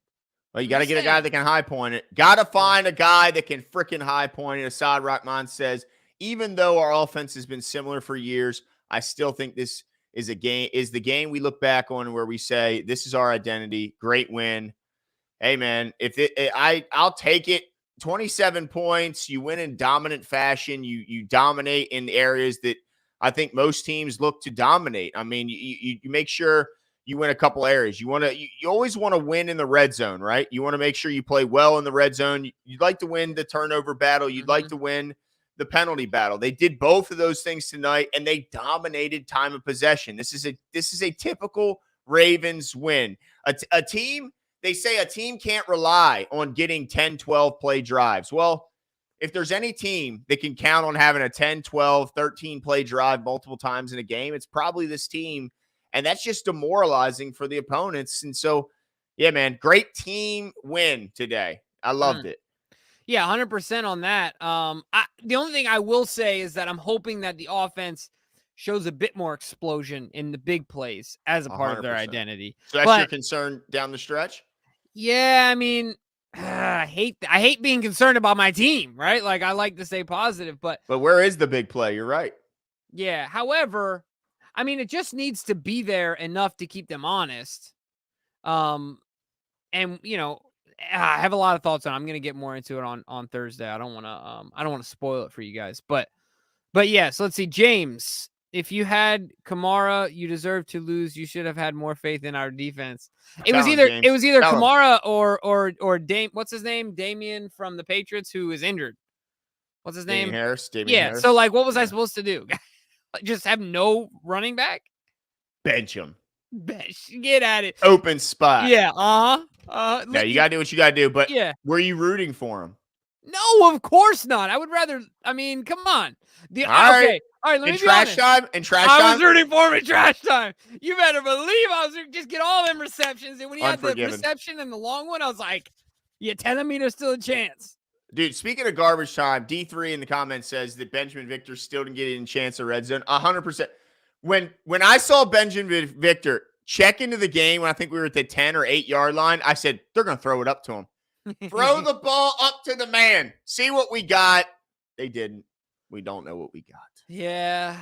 Well, you got to get a guy that can high point it. Got to find a guy that can freaking high point it. Assad Rahman says, even though our offense has been similar for years, I still think this is the game we look back on where we say, this is our identity. Great win. Hey, man, I'll take it. 27 points. You win in dominant fashion. You dominate in areas that I think most teams look to dominate. I mean, you make sure you win a couple areas. You always want to win in the red zone, right? You want to make sure you play well in the red zone. You'd like to win the turnover battle. You'd like to win the penalty battle. They did both of those things tonight, and they dominated time of possession. This is a typical Ravens win. A team, they say a team can't rely on getting 10, 12 play drives. Well, if there's any team that can count on having a 10, 12, 13 play drive multiple times in a game, it's probably this team. And that's just demoralizing for the opponents. And so, yeah, man, great team win today. I loved it. Yeah, 100% on that. The only thing I will say is that I'm hoping that the offense shows a bit more explosion in the big plays as a part of their 100%. identity. So that's your concern down the stretch? Yeah, I mean, I hate being concerned about my team, right? Like, I like to stay positive, but where is the big play? You're right. Yeah. However, I mean, it just needs to be there enough to keep them honest. And I have a lot of thoughts on it. I'm going to get more into it on Thursday. I don't want to spoil it for you guys, but yeah, so let's see. James, if you had Kamara, you deserve to lose. You should have had more faith in our defense. It was either Kamara or Dame. What's his name? Damian from the Patriots, who is injured. What's his name? Damian Harris. So like, what was I supposed to do? Just have no running back? Bench him. Get at it. Open spot. Yeah. Yeah, you gotta do what you gotta do. But yeah, were you rooting for him? No, of course not. I would rather. I mean, come on. All right. Let me in be trash honest. time. I was rooting for him in trash time. You better believe I was just get all them receptions. And when he had the reception and the long one, I was like, "You telling me there's still a chance?" Dude, speaking of garbage time, D3 in the comments says that Benjamin Victor still didn't get in chance of red zone. 100%. When I saw Benjamin Victor check into the game when I think we were at the 10 or 8 yard line, I said, they're going to throw it up to him. Throw the ball up to the man. See what we got. They didn't. We don't know what we got. Yeah.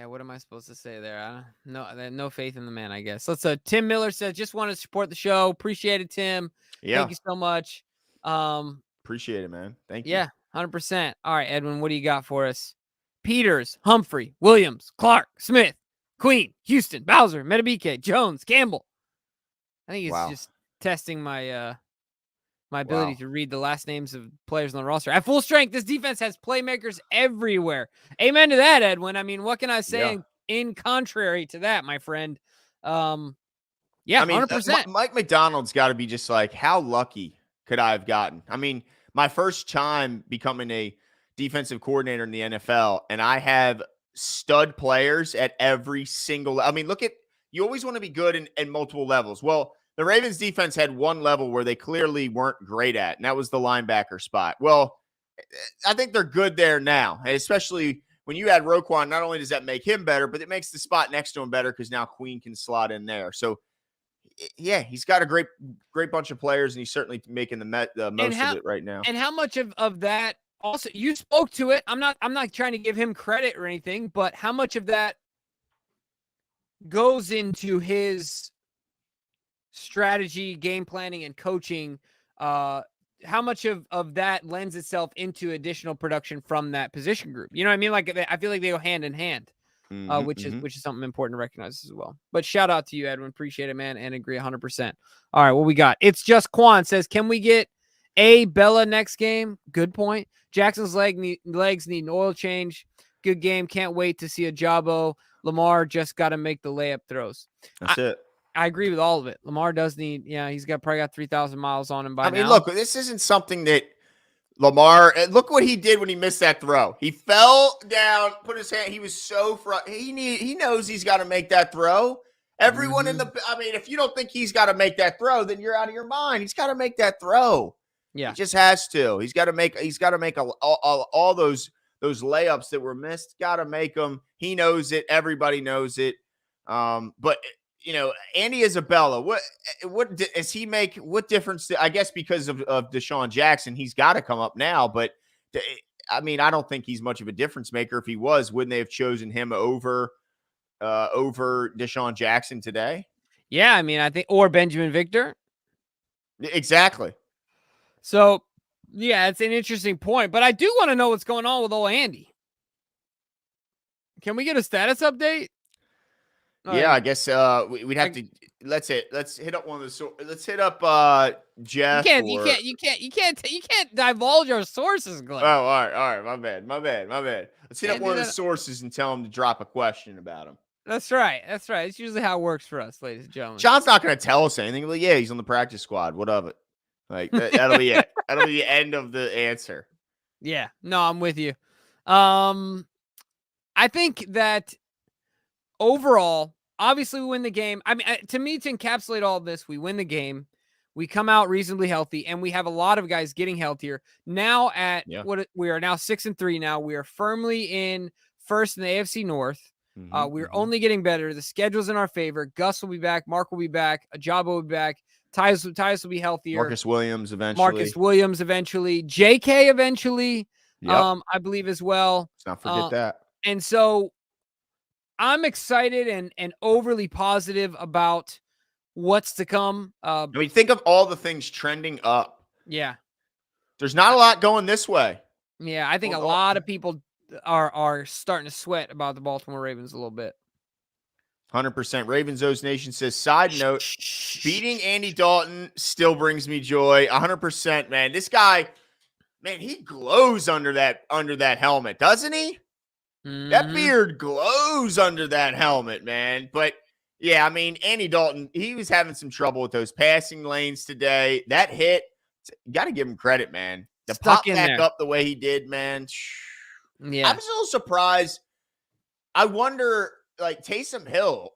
What am I supposed to say there? No faith in the man, I guess. Let's. Tim Miller says, just want to support the show. Appreciate it, Tim. Yeah. Thank you so much. Appreciate it, man. Thank you. Yeah, 100%. All right, Edwin, what do you got for us? Peters, Humphrey, Williams, Clark, Smith, Queen, Houston, Bowser, Metabike, Jones, Campbell. I think it's just testing my my ability to read the last names of players on the roster. At full strength, this defense has playmakers everywhere. Amen to that, Edwin. I mean, what can I say in contrary to that, my friend? Yeah, I mean, 100%. Mike McDonald's got to be just like, how lucky could I have gotten? I mean, my first time becoming a defensive coordinator in the NFL, and I have stud players at every single. I mean, you always want to be good in multiple levels. Well, the Ravens defense had one level where they clearly weren't great at, and that was the linebacker spot. Well, I think they're good there now, and especially when you add Roquan. Not only does that make him better, but it makes the spot next to him better because now Queen can slot in there. So, yeah, he's got a great bunch of players, and he's certainly making the most of it right now. And how much of that? Also, you spoke to it. I'm not trying to give him credit or anything, but how much of that goes into his strategy, game planning, and coaching? How much of that lends itself into additional production from that position group? You know what I mean? Like, I feel like they go hand in hand, which is something important to recognize as well. But shout out to you, Edwin. Appreciate it, man, and agree 100%. All right, what we got? It's just Quan says, can we get a Bella next game? Good point. Jackson's legs need an oil change. Good game. Can't wait to see a Jabo. Lamar just got to make the layup throws. That's it. I agree with all of it. Lamar does need, he's probably got 3,000 miles on him by now. I mean, look, this isn't something that Lamar, look what he did when he missed that throw. He fell down, put his hand, he was so he knows he's got to make that throw. Everyone if you don't think he's got to make that throw, then you're out of your mind. He's got to make that throw. Yeah. He just has to. He's got to make all those layups that were missed. Got to make them. He knows it. Everybody knows it. But Andy Isabella, what does he make? What difference? I guess because of Deshaun Jackson, he's got to come up now. But I mean, I don't think he's much of a difference maker. If he was, wouldn't they have chosen him over Deshaun Jackson today? Yeah, I mean, I think, or Benjamin Victor. Exactly. So, yeah, it's an interesting point. But I do want to know what's going on with old Andy. Can we get a status update? I guess we'd have to. Let's hit up one of the. Let's hit up Jeff. You can't divulge our sources, Glenn. Oh, all right, my bad. Let's hit up one of the sources and tell him to drop a question about him. That's right. That's right. It's usually how it works for us, ladies and gentlemen. Sean's not going to tell us anything. Like, yeah, he's on the practice squad. What of it? Like that'll be it. That'll be the end of the answer. Yeah. No, I'm with you. I think that overall, obviously we win the game. I mean, to me, to encapsulate all of this, we win the game. We come out reasonably healthy, and we have a lot of guys getting healthier. Now what we are now 6-3 now. We are firmly in first in the AFC North. We're only getting better. The schedule's in our favor. Gus will be back. Mark will be back. Ajabo will be back. Tyus will be healthier. Marcus Williams eventually. JK eventually. Yep. I believe as well. Let's not forget that. And so I'm excited and overly positive about what's to come. I mean, think of all the things trending up. Yeah. There's not a lot going this way. Yeah, I think a lot of people are starting to sweat about the Baltimore Ravens a little bit. 100%. Ravens O's Nation says, side note, beating Andy Dalton still brings me joy. 100%, man. This guy, man, he glows under that helmet, doesn't he? That beard glows under that helmet, man. But, yeah, I mean, Andy Dalton, he was having some trouble with those passing lanes today. That hit, you got to give him credit, man. To pop back up the way he did, man. Yeah. I'm still surprised. I wonder, like, Taysom Hill,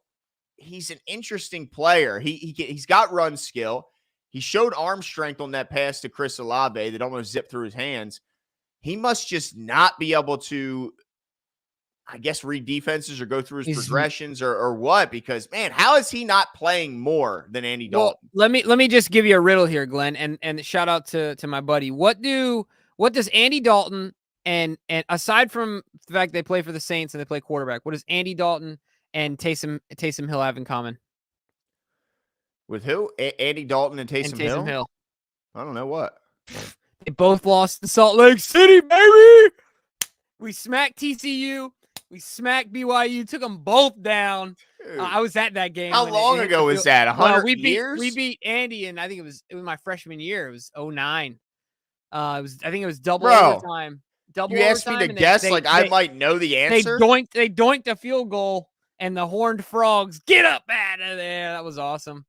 he's an interesting player. He's got run skill. He showed arm strength on that pass to Chris Olave that almost zipped through his hands. He must just not be able to, I guess, read defenses or go through his progressions or what? Because, man, how is he not playing more than Andy Dalton? Well, let me just give you a riddle here, Glenn, and shout out to my buddy. What does Andy Dalton and aside from the fact they play for the Saints and they play quarterback, what does Andy Dalton and Taysom Hill have in common? With who? Andy Dalton and Taysom Hill? I don't know what. They both lost to Salt Lake City, baby. We smacked TCU. We smacked BYU, took them both down. I was at that game. How long ago was that? 100 years? We beat Andy, and I think it was my freshman year. It was 2009. I think it was double overtime. You asked me to guess, I might know the answer. They doinked a field goal, and the Horned Frogs get up out of there. That was awesome.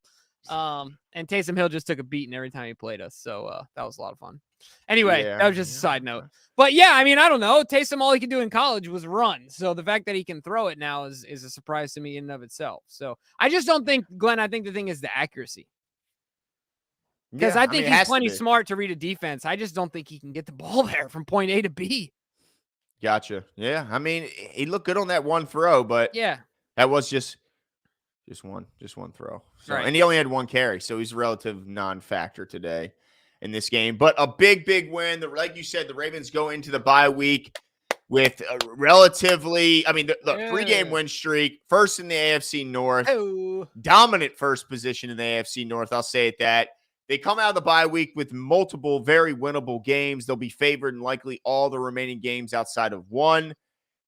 And Taysom Hill just took a beating every time he played us, so that was a lot of fun. Anyway, that was just a side note. But yeah, I mean, I don't know. Taysom, all he could do in college was run. So the fact that he can throw it now is a surprise to me in and of itself. So I just don't think, Glenn, I think the thing is the accuracy. Because I think he's plenty smart to read a defense. I just don't think he can get the ball there from point A to B. Gotcha. Yeah. I mean, he looked good on that one throw, but yeah, that was just one throw. So, right. And he only had one carry, so he's a relative non-factor today in this game. But a big win. Like you said, the Ravens go into the bye week with a relatively, I mean, the 3-game win streak, first in the AFC North, dominant first position in the AFC North. I'll say it that. They come out of the bye week with multiple very winnable games. They'll be favored in likely all the remaining games outside of one.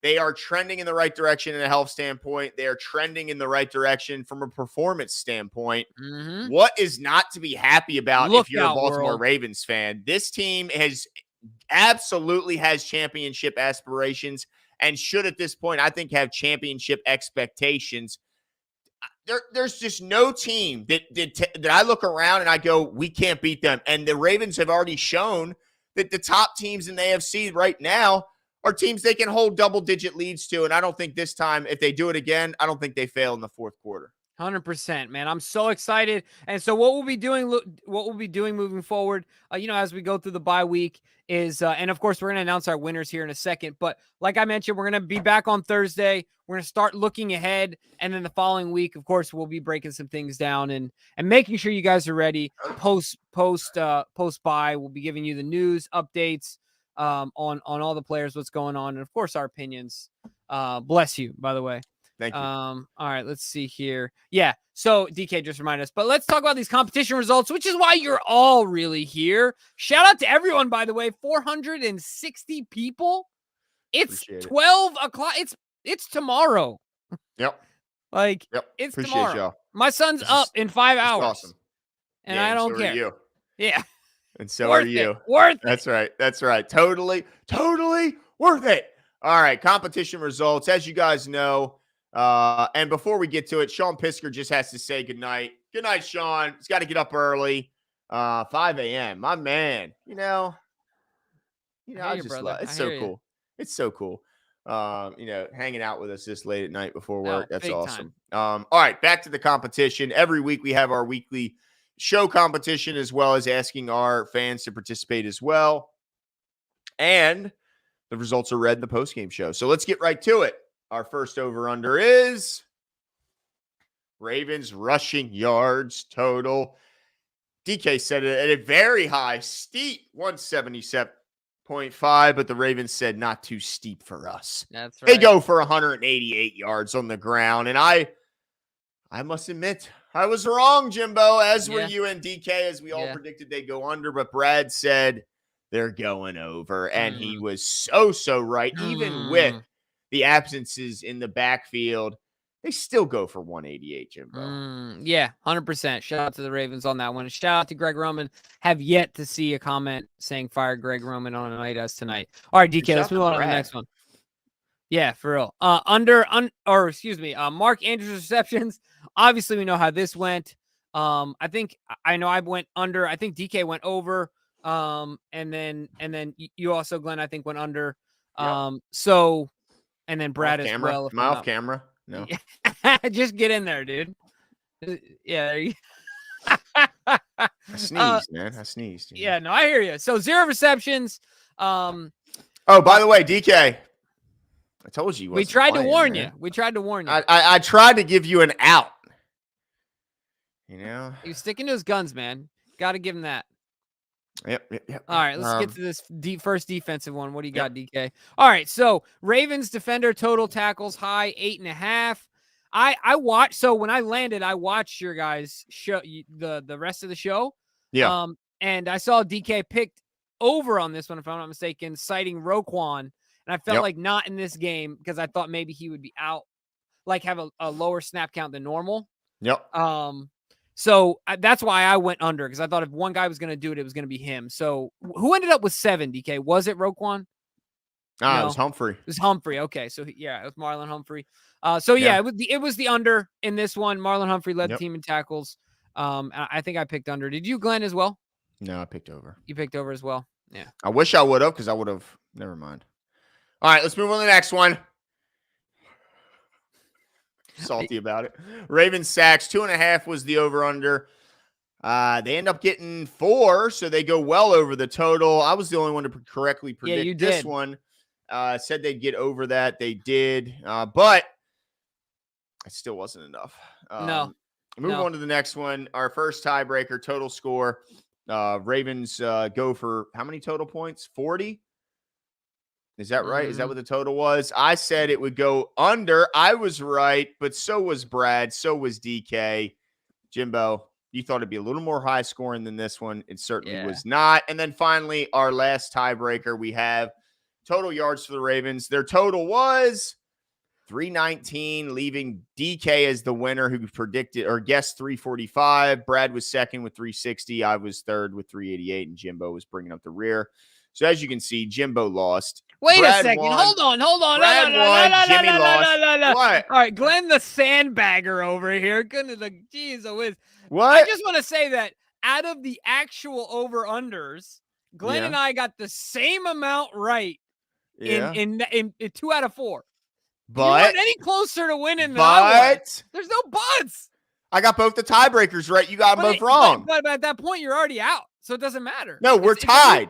They are trending in the right direction in a health standpoint. They are trending in the right direction from a performance standpoint. What is not to be happy about if you're a Baltimore Ravens fan? This team absolutely has championship aspirations and should at this point, I think, have championship expectations. There's just no team that I look around and I go, we can't beat them. And the Ravens have already shown that the top teams in the AFC right now are teams they can hold double-digit leads to. And I don't think this time, if they do it again, I don't think they fail in the fourth quarter. 100%, man. I'm so excited. And so what we'll be doing moving forward, as we go through the bye week is, and of course, we're going to announce our winners here in a second. But like I mentioned, we're going to be back on Thursday. We're going to start looking ahead. And then the following week, of course, we'll be breaking some things down and making sure you guys are ready. Post bye, we'll be giving you the news updates on all the players, what's going on. And of course, our opinions. Bless you, by the way. Thank you. All right, let's see here. Yeah, so DK just reminded us, but let's talk about these competition results, which is why you're all really here. Shout out to everyone, by the way, 460 people. It's 12 o'clock. It's tomorrow. Yep. It's Appreciate tomorrow. Y'all. My son's up in 5 hours. Awesome. And I don't care. Are you. Yeah. And so are you. Worth it. That's right. Totally worth it. All right, competition results. As you guys know, And before we get to it, Sean Pisker just has to say goodnight. Good night, Sean. He's got to get up early. 5 a.m. My man. I hear I you, just brother. love it's I so hear you. cool. It's so cool. Hanging out with us this late at night before Oh, work. That's big time. awesome. All right, back to the competition. Every week we have our weekly show competition as well as asking our fans to participate as well. And the results are read in the postgame show. So let's get right to it. Our first over-under is Ravens rushing yards total. DK said it at a very high, steep 177.5, but the Ravens said not too steep for us. That's right. They go for 188 yards on the ground, and I must admit, I was wrong, Jimbo, as were you and DK, as we all predicted they'd go under, but Brad said they're going over, and he was so right. Even with the absences in the backfield, they still go for 188, Jimbo. Yeah, 100%. Shout out to the Ravens on that one. Shout out to Greg Roman. Have yet to see a comment saying fire Greg Roman on a night as tonight. All right, DK, let's move on to the next one. Yeah, for real. Mark Andrews receptions. Obviously, we know how this went. I know I went under. I think DK went over. And then you also, Glenn, I think went under. And then Brad as well. Am I off camera? No. Just get in there, dude. Yeah. I sneezed, man. I sneezed. Yeah, no, I hear you. So 0 receptions. Oh, by the way, DK, I told you. We tried to warn you. We tried to warn you. I tried to give you an out. He was sticking to his guns, man. Got to give him that. Yep. All right, let's get to this first defensive one. What do you got, DK? All right, so Ravens defender total tackles high 8.5. I watched. So when I landed, I watched your guys show the rest of the show. Yeah. And I saw DK picked over on this one, if I'm not mistaken, citing Roquan. And I felt like not in this game because I thought maybe he would be out, like have a lower snap count than normal. Yep. So that's why I went under, because I thought if one guy was going to do it, it was going to be him. So who ended up with 7, DK? Was it Roquan? No, it was Humphrey. It was Humphrey. Okay, so it was Marlon Humphrey. It was the under in this one. Marlon Humphrey led the team in tackles. I think I picked under. Did you, Glenn, as well? No, I picked over. You picked over as well? Yeah. I wish I would have, because I would have. Never mind. All right, let's move on to the next one. Salty about it. Ravens sacks 2.5 was the over-under. They end up getting 4, so they go well over the total. I was the only one to correctly predict this one. Said they'd get over that. They did, but it still wasn't enough. Move on to the next one. Our first tiebreaker, total score. Ravens go for how many total points? 40? Is that right? Is that what the total was? I said it would go under. I was right, but so was Brad. So was DK. Jimbo, you thought it'd be a little more high scoring than this one. It certainly was not. And then finally, our last tiebreaker, we have total yards for the Ravens. Their total was 319, leaving DK as the winner, who predicted or guessed 345. Brad was second with 360. I was third with 388, and Jimbo was bringing up the rear. So as you can see, Jimbo lost. Wait a second. Hold on. Brad won. Jimmy lost. What? All right, Glenn the sandbagger over here. Goodness, geez, what? I just want to say that out of the actual over-unders, Glenn and I got the same amount right in 2 out of 4. But you weren't any closer to winning than I was. There's no buts. I got both the tiebreakers right. You got them both wrong. But at that point, you're already out, so it doesn't matter. No, we're tied.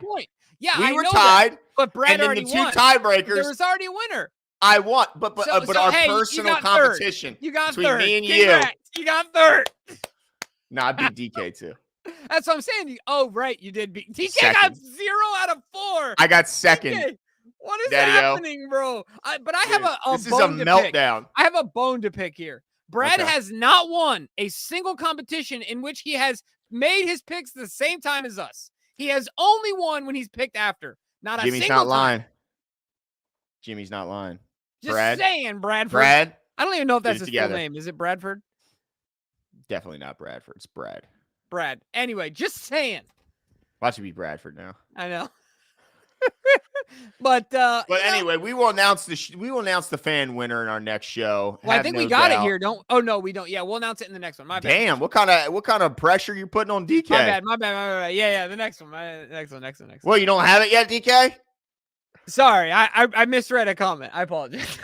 Yeah, we were tied. But Brad already won. The two tiebreakers. There was already a winner. I won, but our personal competition between me and you. You got third. No, I beat DK too. That's what I'm saying. Oh, right, you did beat DK. Got 0 out of 4. I got second. DK, what is happening, bro? I have a this is a meltdown. I have a bone to pick here. Brad has not won a single competition in which he has made his picks the same time as us. He has only won when he's picked after. Not a Jimmy's single not lying. time. Jimmy's not lying. Just saying, Bradford. Brad. I don't even know if that's his full name. Is it Bradford? Definitely not Bradford. It's Brad. Brad. Anyway, just saying. Watch it be Bradford now. I know. But anyway, we will announce the fan winner in our next show. Well, I Have think no we got doubt. it here. Oh no, we don't. Yeah, we'll announce it in the next one. My bad. Damn, what kind of pressure you putting on DK? My bad. Yeah, the next one. Next one. Well, you don't have it yet, DK? Sorry, I misread a comment. I apologize.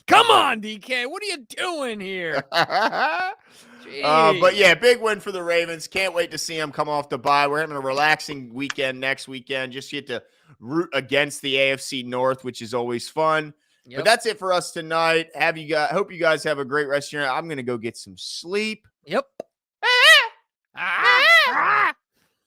Come on, DK. What are you doing here? But yeah, big win for the Ravens. Can't wait to see them come off the bye. We're having a relaxing weekend next weekend. Just get to root against the AFC North, which is always fun. Yep. But that's it for us tonight. Hope you guys have a great rest of your night. I'm gonna go get some sleep. Yep.